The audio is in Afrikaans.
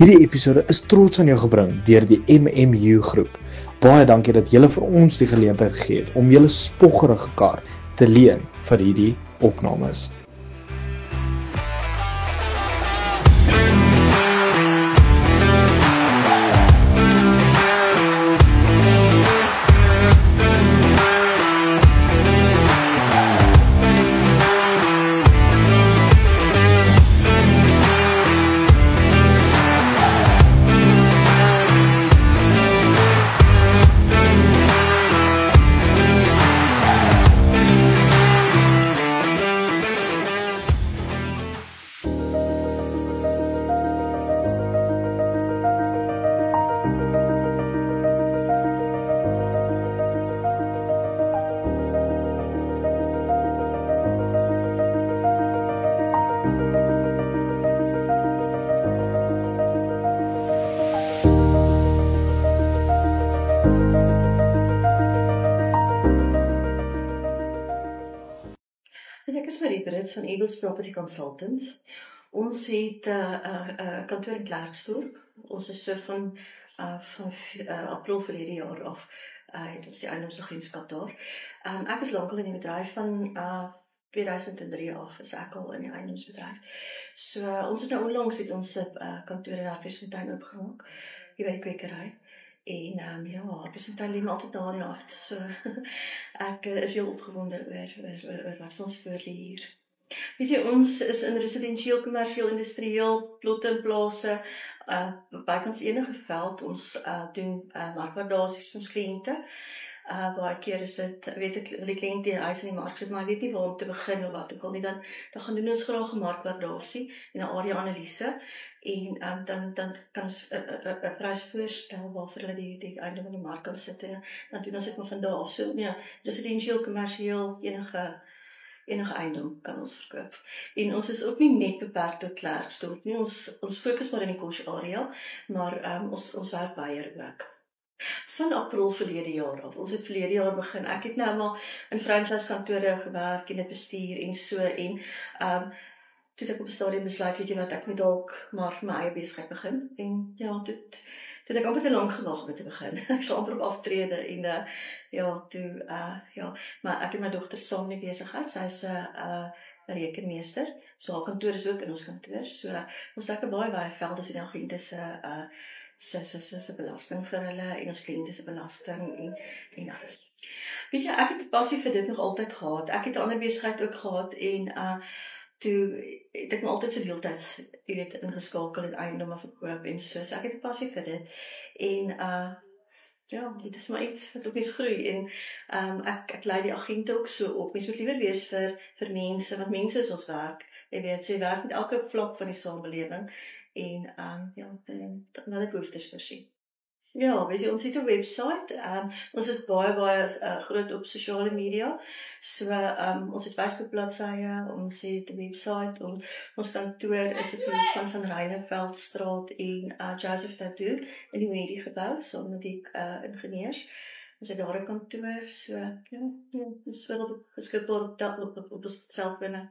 Hierdie episode is trots aan jou gebring deur die MMU groep. Baie dankie dat julle vir ons die geleentheid gegee het om julle spoggerige kar te leen vir hierdie opnames. Ek is Marie Brits van Eagles Property Consultants. Ons het 'n kantoor in Klerksdorp. Ons is so van April verlede jaar af het ons die eiendomsagentskap daar. Ek is lankal in die bedryf van 2003 af is ek al in die eiendomsbedryf. So ons het nou onlangs het ons kantoor in Hartbeesfontein oopgemaak, hier by die kwekery. En Hartbeesfontein lê my altyd daar in die hart. So ek is heel opgewonde oor wat vir ons voor lê hier. Weet jy, ons is in residensieel, kommersieel, industrieel, plotte en plase, bykans enige veld. Ons doen markwaardasies vir ons kliënte. Baie keer is dit, weet ek, die kliënt die huis in die mark sit, maar hy weet nie waar om te begin of wat ook al nie, dan gaan doen ons graag 'n markwaardasie en 'n area-analise. En dan kan ons 'n prys voorstel waarvoor hulle die eiendom in die mark kan sit, en dan doen ons dit maar van daar af. So ja, residensieel, kommersieel, enige eiendom kan ons verkoop. En ons is ook nie net beperk tot Klerksdorp nie. Ons fokus maar in die Kosh area, maar ons werk baie ook. Van April verlede jaar af. Ons het verlede jaar begin. Ek het nou maar in franchise kantore gewerk en dit bestuur en so, en toe het ek op 'n stadium besluit, weet jy wat, ek moet dalk maar my eie besigheid begin. En ja, dit ek amper te lank gewag om te begin. Ek sal amper op aftrede en maar ek en my dogter saam in die besigheid. Sy is 'n rekenmeester. So haar kantoor is ook in ons kantoor. So ons dek baie velde, so die agente se belasting vir hulle en ons kliënte se belasting en alles. Weet jy, ek het 'n passie vir dit nog altyd gehad. Ek het 'n ander besigheid ook gehad en toe het ek my altyd so deeltyds, jy weet, ingeskakel en eiendomme verkoop en so ek het 'n passie vir dit. En dit is maar iets wat ook mens groei, en ek lei die agente ook so op. Mens moet liewer wees vir mense, want mense is ons werk. Jy weet, so jy werk met elke vlak van die samelewing en hulle behoeftes voorsien. Ja, weet jy, ons het 'n webwerf. Ons is baie groot op sosiale media. So ons het Facebook bladsye, ons het 'n webwerf. Ons kantoor is op die hoek van Reineveldstraat en Joseph Tattoo in die Medie gebou, saam met die ingenieurs. Ons het daar 'n kantoor, so dis wel beskikbaar op ons selfone.